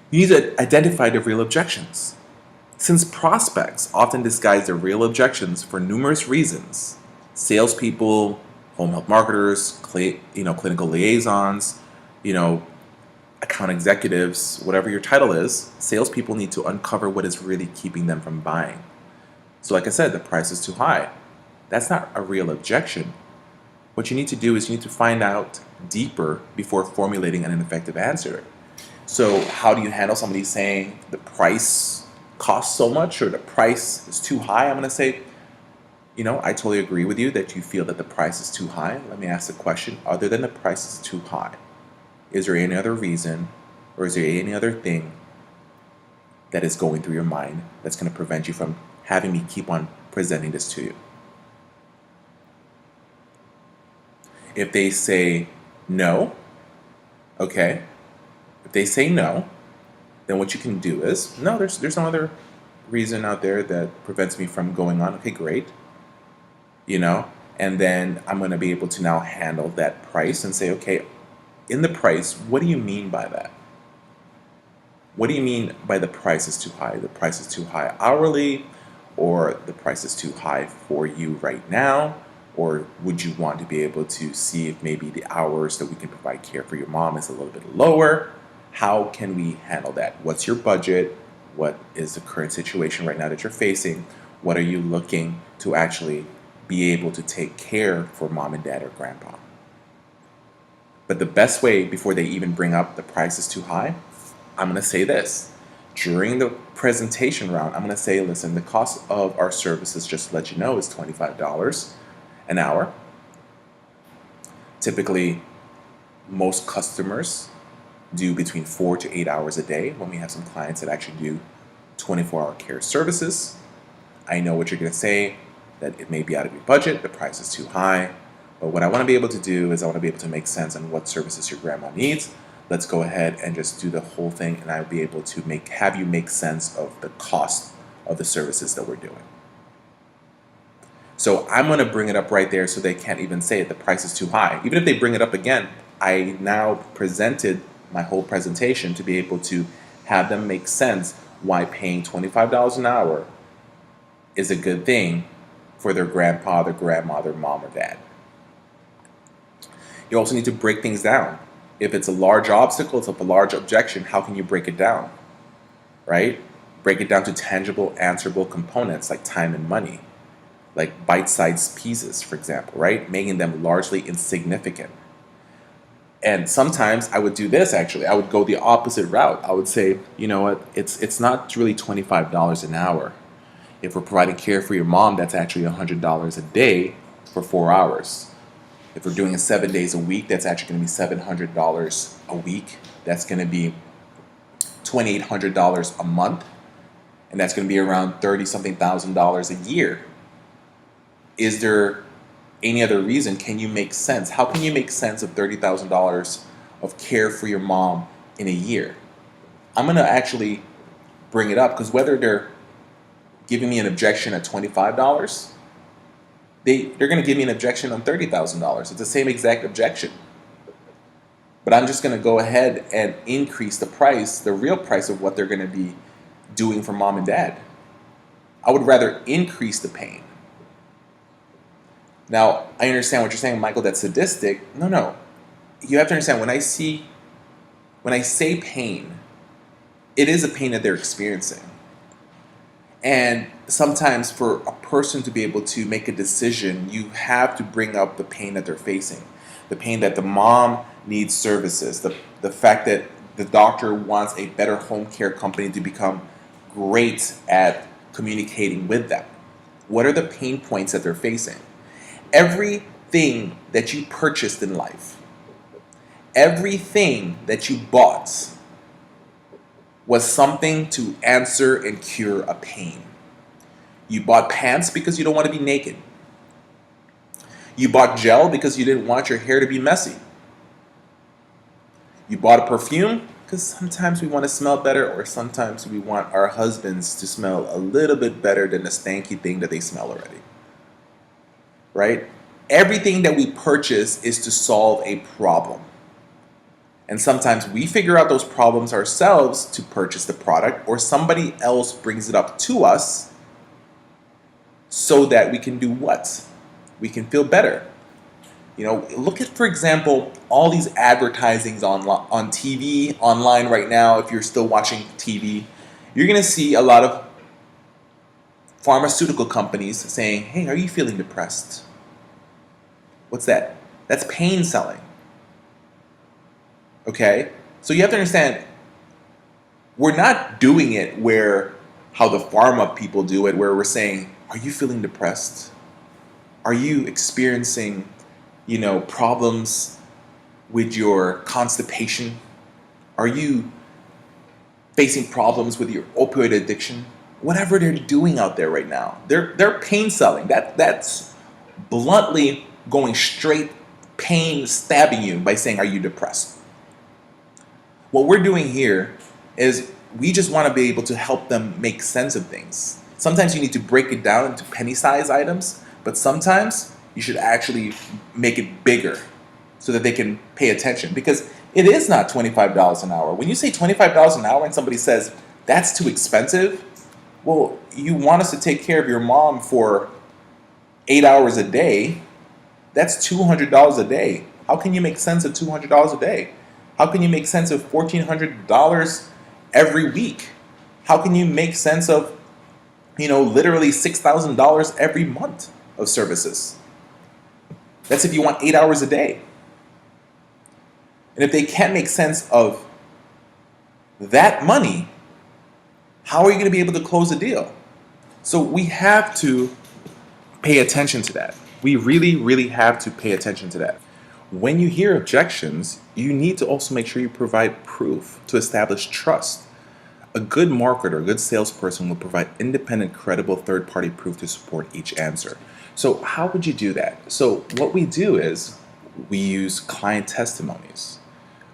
You need to identify the real objections. Since prospects often disguise their real objections for numerous reasons, salespeople, home health marketers, clinical liaisons, you know, account executives, whatever your title is, salespeople need to uncover what is really keeping them from buying. So, like I said, the price is too high. That's not a real objection. What you need to do is you need to find out deeper before formulating an effective answer. So, how do you handle somebody saying the price costs so much or the price is too high? I'm going to say, I totally agree with you that you feel that the price is too high. Let me ask the question, other than the price is too high, is there any other reason or is there any other thing that is going through your mind that's going to prevent you from having me keep on presenting this to you? If they say no, okay. If they say no, then what you can do is, no, there's no other reason out there that prevents me from going on. Okay, great. And then I'm going to be able to now handle that price and say, okay, in the price, what do you mean by that? What do you mean by the price is too high? The price is too high hourly, or the price is too high for you right now? Or would you want to be able to see if maybe the hours that we can provide care for your mom is a little bit lower? How can we handle that? What's your budget? What is the current situation right now that you're facing? What are you looking to actually be able to take care for mom and dad or grandpa? But the best way, before they even bring up the price is too high, I'm going to say this. During the presentation round, I'm going to say, listen, the cost of our services, just to let you know, is $25 an hour. Typically, most customers do between 4 to 8 hours a day when we have some clients that actually do 24-hour care services. I know what you're going to say, that it may be out of your budget, the price is too high. But what I want to be able to do is I want to be able to make sense on what services your grandma needs. Let's go ahead and just do the whole thing, and I'll be able to have you make sense of the cost of the services that we're doing. So I'm going to bring it up right there so they can't even say it, the price is too high. Even if they bring it up again, I now presented my whole presentation to be able to have them make sense why paying $25 an hour is a good thing for their grandpa, their grandma, their mom, or dad. You also need to break things down. If it's a large obstacle, it's a large objection, how can you break it down, right? Break it down to tangible, answerable components like time and money, like bite-sized pieces, for example, right? Making them largely insignificant. And sometimes I would do this, actually. I would go the opposite route. I would say, you know what, it's not really $25 an hour. If we're providing care for your mom, that's actually $100 a day for 4 hours. If we're doing it 7 days a week, that's actually going to be $700 a week. That's going to be $2,800 a month. And that's going to be around $30-something thousand a year. Is there any other reason? Can you make sense? How can you make sense of $30,000 of care for your mom in a year? I'm going to actually bring it up because whether they're giving me an objection at $25, they're going to give me an objection on $30,000. It's the same exact objection. But I'm just going to go ahead and increase the price, the real price of what they're going to be doing for mom and dad. I would rather increase the pain. Now, I understand what you're saying, Michael, that's sadistic. No. You have to understand, when I say pain, it is a pain that they're experiencing. And sometimes for a person to be able to make a decision, you have to bring up the pain that they're facing. The pain that the mom needs services, the fact that the doctor wants a better home care company to become great at communicating with them. What are the pain points that they're facing? Everything that you purchased in life, everything that you bought was something to answer and cure a pain. You bought pants because you don't want to be naked. You bought gel because you didn't want your hair to be messy. You bought a perfume because sometimes we want to smell better, or sometimes we want our husbands to smell a little bit better than the stanky thing that they smell already. Right? Everything that we purchase is to solve a problem. And sometimes we figure out those problems ourselves to purchase the product, or somebody else brings it up to us so that we can do what? We can feel better. Look at, for example, all these advertisings on TV, online right now. If you're still watching TV, you're going to see a lot of pharmaceutical companies saying, hey, are you feeling depressed? What's that? That's pain selling. Okay? So you have to understand, we're not doing it how the pharma people do it, where we're saying, are you feeling depressed? Are you experiencing, problems with your constipation? Are you facing problems with your opioid addiction? Whatever they're doing out there right now, they're pain selling. That's bluntly going straight pain, stabbing you by saying, are you depressed? What we're doing here is we just want to be able to help them make sense of things. Sometimes you need to break it down into penny-sized items, but sometimes you should actually make it bigger so that they can pay attention, because it is not $25 an hour. When you say $25 an hour and somebody says that's too expensive, well, you want us to take care of your mom for 8 hours a day. That's $200 a day. How can you make sense of $200 a day? How can you make sense of $1,400 every week? How can you make sense of, literally $6,000 every month of services? That's if you want 8 hours a day. And if they can't make sense of that money, how are you going to be able to close a deal? So we have to pay attention to that. We really, really have to pay attention to that. When you hear objections, you need to also make sure you provide proof to establish trust. A good marketer, a good salesperson will provide independent, credible third-party proof to support each answer. So how would you do that? So what we do is we use client testimonies.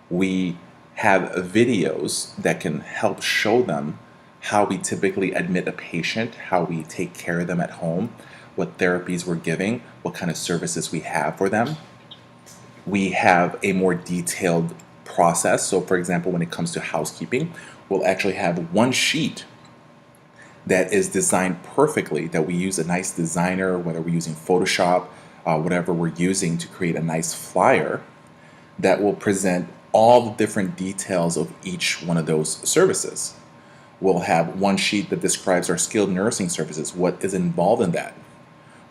We have videos that can help show them how we typically admit a patient, how we take care of them at home, what therapies we're giving, what kind of services we have for them. We have a more detailed process. So for example, when it comes to housekeeping, we'll actually have one sheet that is designed perfectly, that we use a nice designer, whether we're using Photoshop, whatever we're using to create a nice flyer that will present all the different details of each one of those services. We'll have one sheet that describes our skilled nursing services, what is involved in that.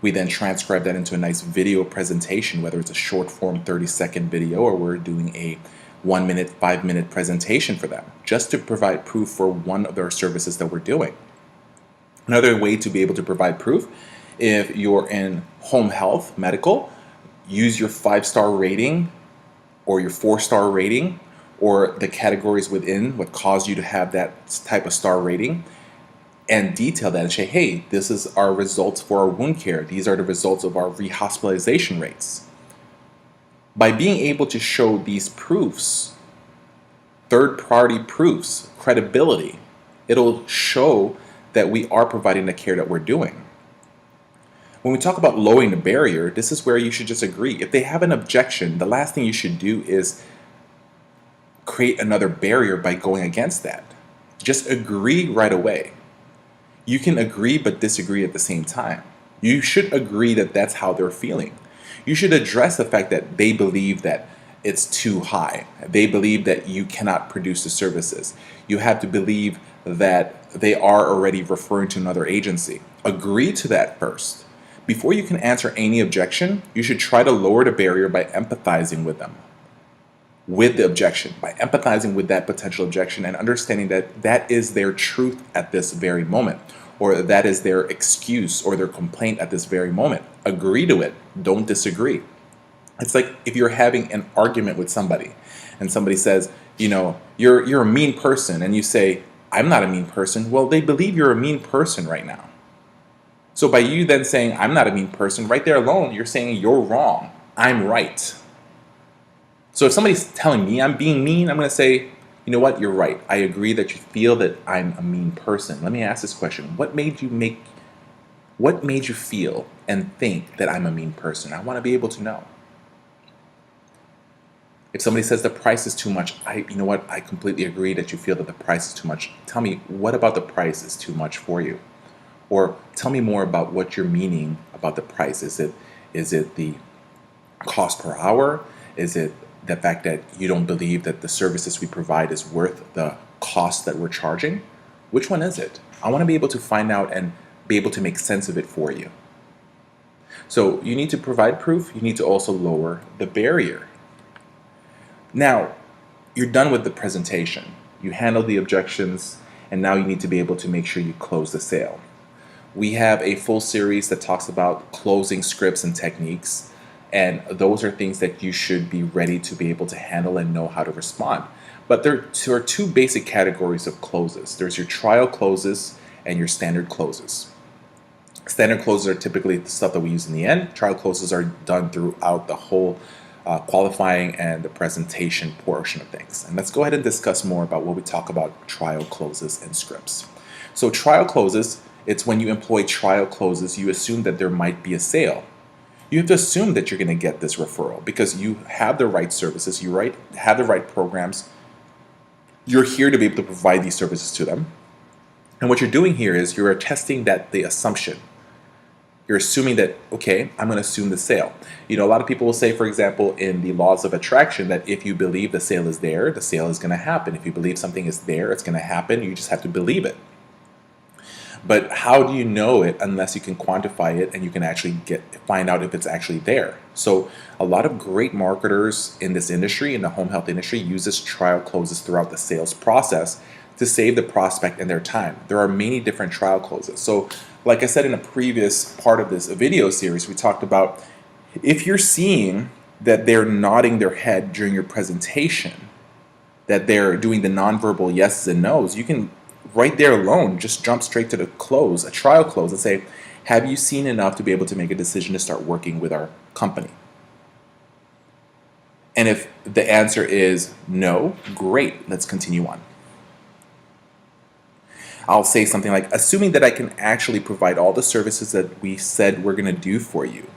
We then transcribe that into a nice video presentation, whether it's a short form 30-second video or we're doing a 1 minute, 5 minute presentation for them, just to provide proof for one of our services that we're doing. Another way to be able to provide proof, if you're in home health, medical, use your 5-star rating or your 4-star rating, or the categories within what caused you to have that type of star rating, and detail that and say, hey, this is our results for our wound care. These are the results of our rehospitalization rates. By being able to show these proofs, third-party proofs, credibility, it'll show that we are providing the care that we're doing. When we talk about lowering the barrier, this is where you should just agree. If they have an objection, the last thing you should do is create another barrier by going against that. Just agree right away. You can agree but disagree at the same time. You should agree that that's how they're feeling. You should address the fact that they believe that it's too high. They believe that you cannot produce the services. You have to believe that they are already referring to another agency. Agree to that first. Before you can answer any objection, you should try to lower the barrier by empathizing with them, with the objection, by empathizing with that potential objection and understanding that that is their truth at this very moment, or that is their excuse or their complaint at this very moment. Agree to it. Don't disagree. It's like if you're having an argument with somebody and somebody says, you're a mean person, and you say, I'm not a mean person. Well, they believe you're a mean person right now. So by you then saying, I'm not a mean person, right there alone, you're saying you're wrong. I'm right. So if somebody's telling me I'm being mean, I'm going to say, you know what, you're right. I agree that you feel that I'm a mean person. Let me ask this question. What made you feel and think that I'm a mean person? I want to be able to know. If somebody says the price is too much, you know what? I completely agree that you feel that the price is too much. Tell me, what about the price is too much for you? Or tell me more about what you're meaning about the price. Is it the cost per hour? Is it the fact that you don't believe that the services we provide is worth the cost that we're charging? Which one is it? I want to be able to find out and be able to make sense of it for you. So you need to provide proof. You need to also lower the barrier. Now, you're done with the presentation. You handle the objections, and now you need to be able to make sure you close the sale. We have a full series that talks about closing scripts and techniques, and those are things that you should be ready to be able to handle and know how to respond. But there are two basic categories of closes. There's your trial closes and your standard closes. Standard closes are typically the stuff that we use in the end. Trial closes are done throughout the whole qualifying and the presentation portion of things. And let's go ahead and discuss more about what we talk about trial closes and scripts. So trial closes, it's when you employ trial closes, you assume that there might be a sale. You have to assume that you're going to get this referral because you have the right services, you have the right programs. You're here to be able to provide these services to them. And what you're doing here is you're testing the assumption. You're assuming that, okay, I'm going to assume the sale. A lot of people will say, for example, in the laws of attraction, that if you believe the sale is there, the sale is going to happen. If you believe something is there, it's going to happen. You just have to believe it. But how do you know it unless you can quantify it and you can actually find out if it's actually there? So a lot of great marketers in this industry, in the home health industry, uses trial closes throughout the sales process to save the prospect and their time. There are many different trial closes. So like I said in a previous part of this video series, we talked about if you're seeing that they're nodding their head during your presentation, that they're doing the nonverbal yeses and nos, you can right there alone just jump straight to the close, a trial close, and say, have you seen enough to be able to make a decision to start working with our company? And if the answer is no, great, let's continue on. I'll say something like, assuming that I can actually provide all the services that we said we're going to do for you.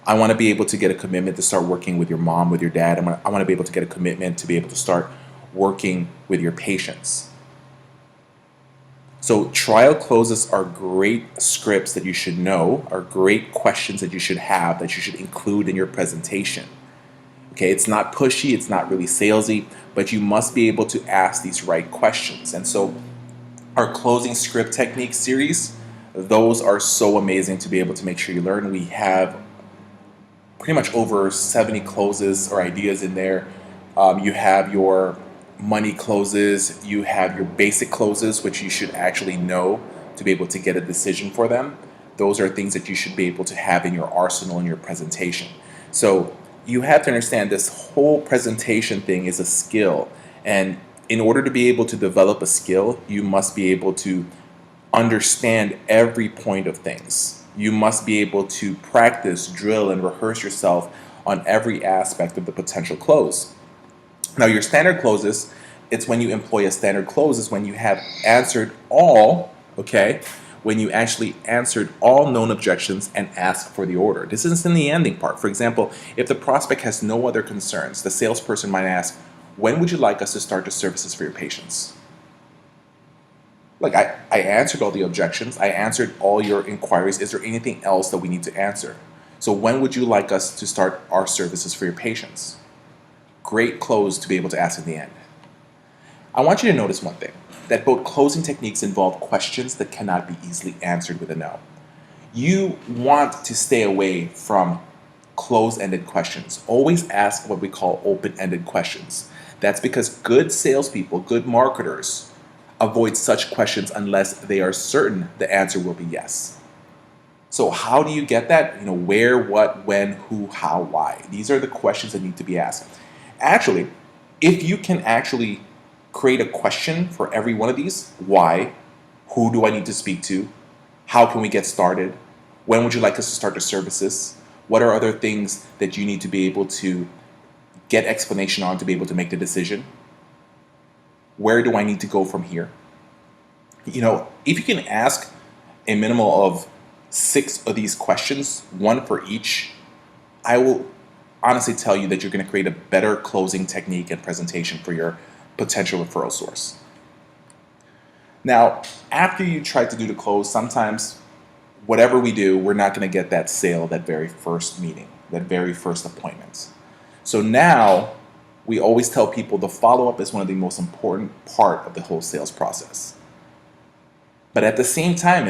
I want to be able to get a commitment to start working with your mom, with your dad. I want to be able to get a commitment to be able to start working with your patients. So trial closes are great scripts that you should know, are great questions that you should have, that you should include in your presentation. Okay, it's not pushy, it's not really salesy, but you must be able to ask these right questions. And so our closing script technique series, those are so amazing to be able to make sure you learn. We have pretty much over 70 closes or ideas in there. You have your money closes, you have your basic closes, which you should actually know to be able to get a decision for them. Those are things that you should be able to have in your arsenal in your presentation. So you have to understand this whole presentation thing is a skill. And in order to be able to develop a skill, you must be able to understand every point of things. You must be able to practice, drill, and rehearse yourself on every aspect of the potential close. Now, your standard closes, it's when you employ a standard close is when you have answered all, okay, when you actually answered all known objections and asked for the order. This isn't in the ending part. For example, if the prospect has no other concerns, the salesperson might ask, when would you like us to start the services for your patients? Like, I answered all the objections. I answered all your inquiries. Is there anything else that we need to answer? So when would you like us to start our services for your patients? Great close to be able to ask in the end. I want you to notice one thing, that both closing techniques involve questions that cannot be easily answered with a no. You want to stay away from close-ended questions. Always ask what we call open-ended questions. That's because good salespeople, good marketers, avoid such questions unless they are certain the answer will be yes. So how do you get that? Where, what, when, who, how, why. These are the questions that need to be asked. Actually, if you can actually create a question for every one of these, why, who do I need to speak to, how can we get started, when would you like us to start the services, what are other things that you need to be able to get explanation on to be able to make the decision, where do I need to go from here? If you can ask a minimum of 6 of these questions, one for each, I will honestly tell you that you're going to create a better closing technique and presentation for your potential referral source. Now, after you try to do the close, sometimes whatever we do, we're not going to get that sale, that very first meeting, that very first appointment. So now we always tell people the follow-up is one of the most important part of the whole sales process. But at the same time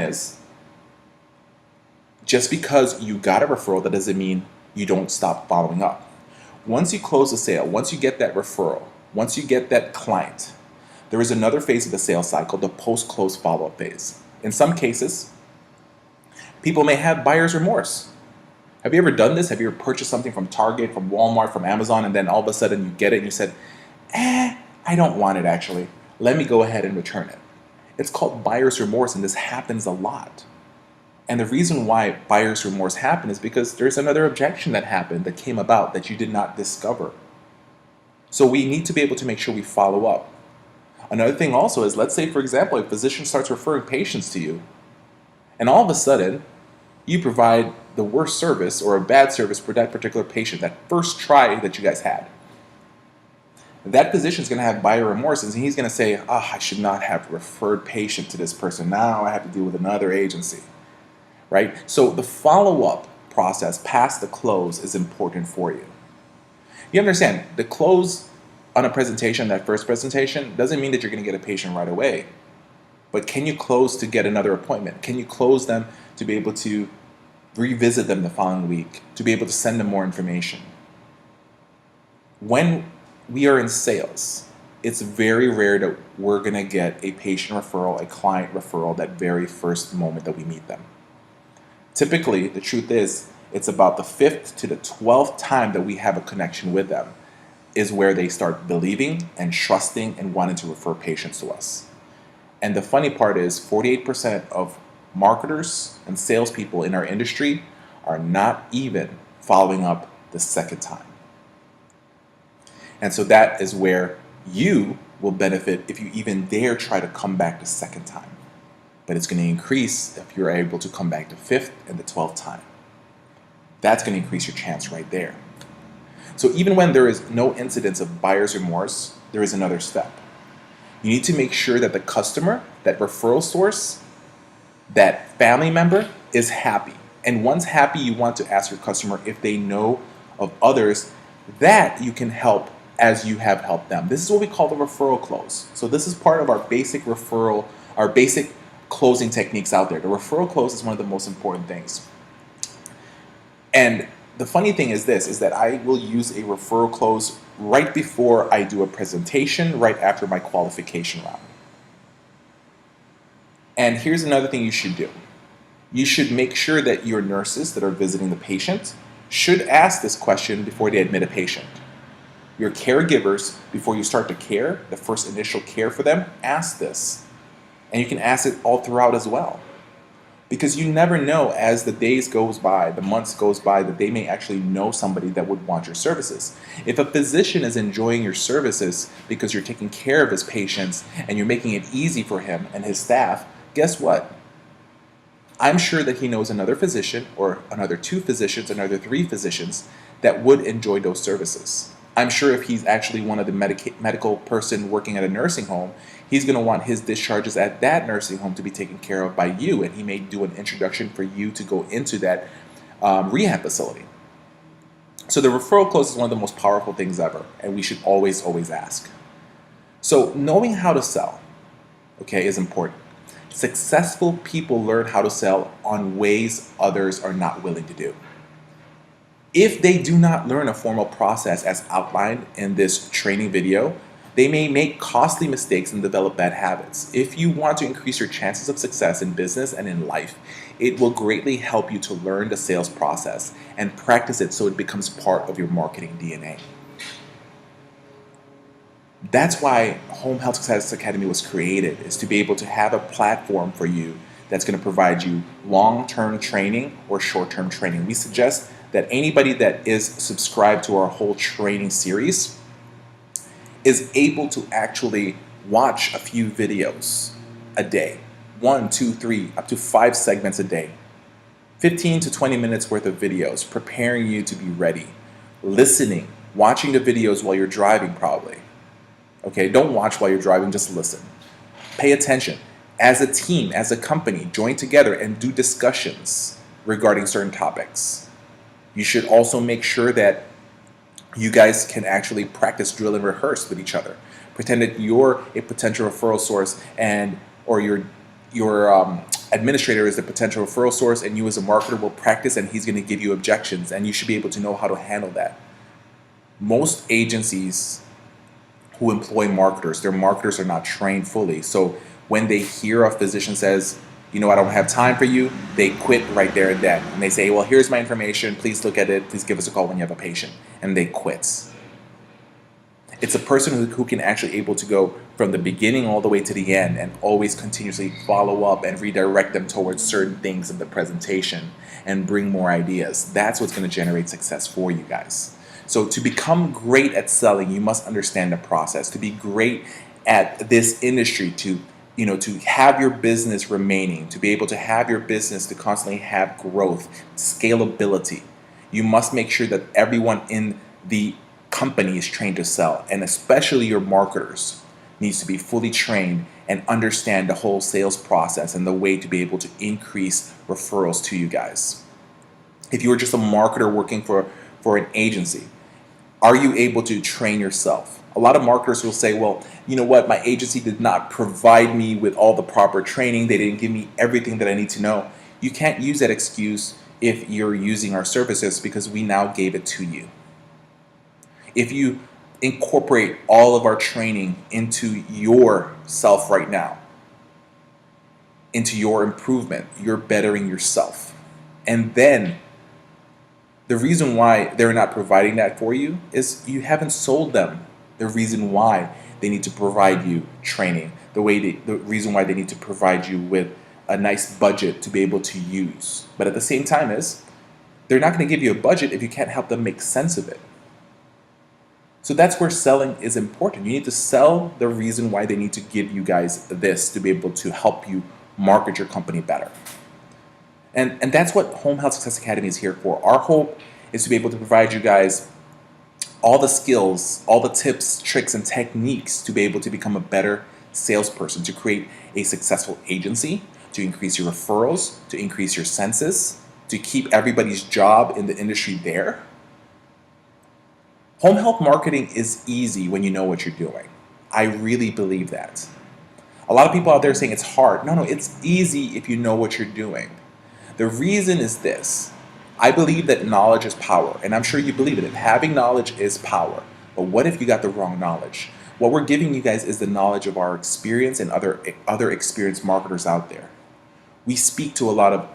just because you got a referral, that doesn't mean you don't stop following up. Once you close the sale, once you get that referral, once you get that client, there is another phase of the sales cycle, the post-close follow-up phase. In some cases, people may have buyer's remorse. Have you ever done this? Have you ever purchased something from Target, from Walmart, from Amazon, and then all of a sudden you get it and you said, I don't want it actually. Let me go ahead and return it. It's called buyer's remorse, and this happens a lot. And the reason why buyer's remorse happen is because there's another objection that happened, that came about, that you did not discover. So we need to be able to make sure we follow up. Another thing also is, let's say, for example, a physician starts referring patients to you, and all of a sudden, you provide the worst service or a bad service for that particular patient, that first try that you guys had. That physician is going to have buyer remorse, and he's going to say, I should not have referred patient to this person. Now I have to deal with another agency, right? So the follow-up process past the close is important for you. You understand, the close on a presentation, that first presentation, doesn't mean that you're going to get a patient right away. But can you close to get another appointment? Can you close them to be able to revisit them the following week, to be able to send them more information? When we are in sales, it's very rare that we're going to get a patient referral, a client referral, that very first moment that we meet them. Typically, the truth is, it's about the 5th to the 12th time that we have a connection with them is where they start believing and trusting and wanting to refer patients to us. And the funny part is 48% of marketers and salespeople in our industry are not even following up the second time. And so that is where you will benefit if you even dare try to come back the second time. But it's going to increase if you're able to come back the 5th and the 12th time. That's going to increase your chance right there. So even when there is no incidence of buyer's remorse, there is another step. You need to make sure that the customer, that referral source, that family member is happy. And once happy, you want to ask your customer if they know of others that you can help as you have helped them. This is what we call the referral close. So this is part of our basic referral, our basic closing techniques out there. The referral close is one of the most important things. And the funny thing is this, is that I will use a referral close right before I do a presentation, right after my qualification round. And here's another thing you should do. You should make sure that your nurses that are visiting the patient should ask this question before they admit a patient. Your caregivers, before you start the care, the first initial care for them, ask this. And you can ask it all throughout as well. Because you never know, as the days goes by, the months goes by, that they may actually know somebody that would want your services. If a physician is enjoying your services because you're taking care of his patients and you're making it easy for him and his staff, guess what? I'm sure that he knows another physician or another 2 physicians, another 3 physicians that would enjoy those services. I'm sure if he's actually one of the medical person working at a nursing home, he's going to want his discharges at that nursing home to be taken care of by you, and he may do an introduction for you to go into that rehab facility. So the referral close is one of the most powerful things ever, and we should always, always ask. So knowing how to sell, okay, is important. Successful people learn how to sell on ways others are not willing to do. If they do not learn a formal process as outlined in this training video, they may make costly mistakes and develop bad habits. If you want to increase your chances of success in business and in life, it will greatly help you to learn the sales process and practice it so it becomes part of your marketing DNA. That's why Home Health Success Academy was created, is to be able to have a platform for you that's going to provide you long-term training or short-term training. We suggest that anybody that is subscribed to our whole training series is able to actually watch a few videos a day. 1, 2, 3, up to 5 segments a day. 15 to 20 minutes worth of videos preparing you to be ready listening, watching the videos while you're driving probably. Okay, don't watch while you're driving, just listen. Pay attention. As a team, as a company, join together and do discussions regarding certain topics. You should also make sure that you guys can actually practice, drill, and rehearse with each other. Pretend that you're a potential referral source, or your administrator is the potential referral source, and you as a marketer will practice, and he's going to give you objections, and you should be able to know how to handle that. Most agencies who employ marketers, their marketers are not trained fully. So when they hear a physician says, I don't have time for you, they quit right there and then. And they say, well, here's my information. Please look at it. Please give us a call when you have a patient. And they quit. It's a person who can actually able to go from the beginning all the way to the end and always continuously follow up and redirect them towards certain things in the presentation and bring more ideas. That's what's going to generate success for you guys. So to become great at selling, you must understand the process. To be great at this industry, to have your business remaining, to be able to have your business to constantly have growth, scalability, you must make sure that everyone in the company is trained to sell, and especially your marketers needs to be fully trained and understand the whole sales process and the way to be able to increase referrals to you guys. If you are just a marketer working for an agency, are you able to train yourself? A lot of marketers will say, well, you know what, my agency did not provide me with all the proper training. They didn't give me everything that I need to know. You can't use that excuse if you're using our services, because we now gave it to you. If you incorporate all of our training into yourself right now, into your improvement, you're bettering yourself. And then the reason why they're not providing that for you is you haven't sold them the reason why they need to provide you training, the reason why they need to provide you with a nice budget to be able to use. But at the same time they're not going to give you a budget if you can't help them make sense of it. So that's where selling is important. You need to sell the reason why they need to give you guys this to be able to help you market your company better. And that's what Home Health Success Academy is here for. Our hope is to be able to provide you guys all the skills, all the tips, tricks, and techniques to be able to become a better salesperson, to create a successful agency, to increase your referrals, to increase your census, to keep everybody's job in the industry there. Home health marketing is easy when you know what you're doing. I really believe that. A lot of people out there saying it's hard. No, it's easy if you know what you're doing. The reason is this. I believe that knowledge is power, and I'm sure you believe it. Having knowledge is power. But what if you got the wrong knowledge? What we're giving you guys is the knowledge of our experience and other experienced marketers out there. We speak to a lot of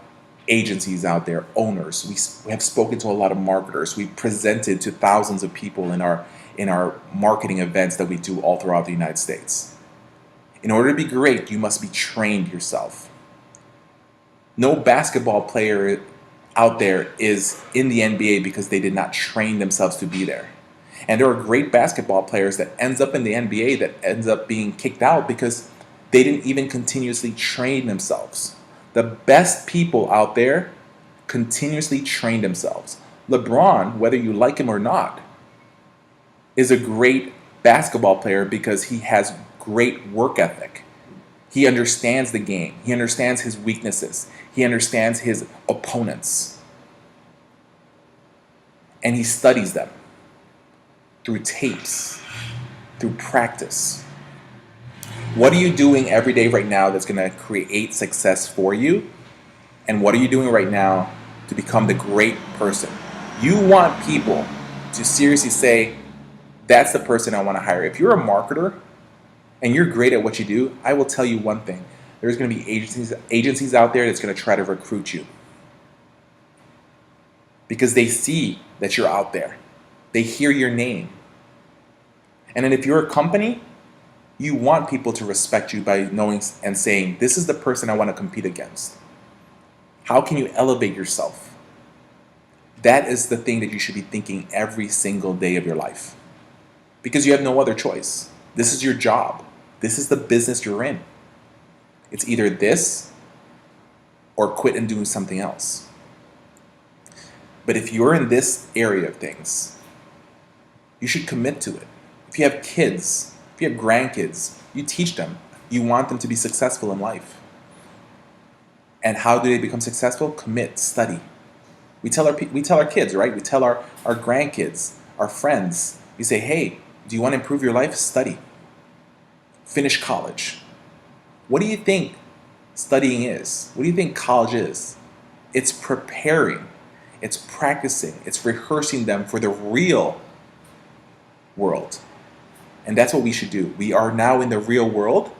agencies out there, owners. We have spoken to a lot of marketers. We presented to thousands of people in our marketing events that we do all throughout the United States. In order to be great, you must be trained yourself. No basketball player out there is in the NBA because they did not train themselves to be there. And there are great basketball players that ends up in the NBA that ends up being kicked out because they didn't even continuously train themselves. The best people out there continuously train themselves. LeBron, whether you like him or not, is a great basketball player because he has great work ethic. He understands the game. He understands his weaknesses. He understands his opponents. And he studies them through tapes, through practice. What are you doing every day right now that's going to create success for you? And what are you doing right now to become the great person? You want people to seriously say, that's the person I want to hire. If you're a marketer and you're great at what you do, I will tell you one thing. There's going to be agencies out there that's going to try to recruit you because they see that you're out there. They hear your name. And then if you're a company, you want people to respect you by knowing and saying, this is the person I want to compete against. How can you elevate yourself? That is the thing that you should be thinking every single day of your life, because you have no other choice. This is your job. This is the business you're in. It's either this or quit and do something else. But if you're in this area of things, You should commit to it. If you have kids, if you have grandkids, you teach them. You want them to be successful in life. And how do they become successful? Commit, study. We tell our kids, right? We tell our grandkids, our friends. We say, hey, do you want to improve your life? Study. Finish college. What do you think studying is? What do you think college is? It's preparing. It's practicing. It's rehearsing them for the real world. And that's what we should do. We are now in the real world.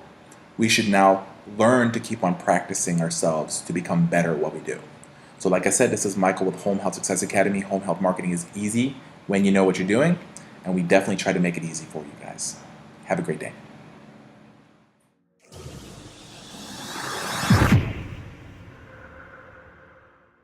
We should now learn to keep on practicing ourselves to become better at what we do. So like I said, this is Michael with Home Health Success Academy. Home health marketing is easy when you know what you're doing, and we definitely try to make it easy for you guys. Have a great day.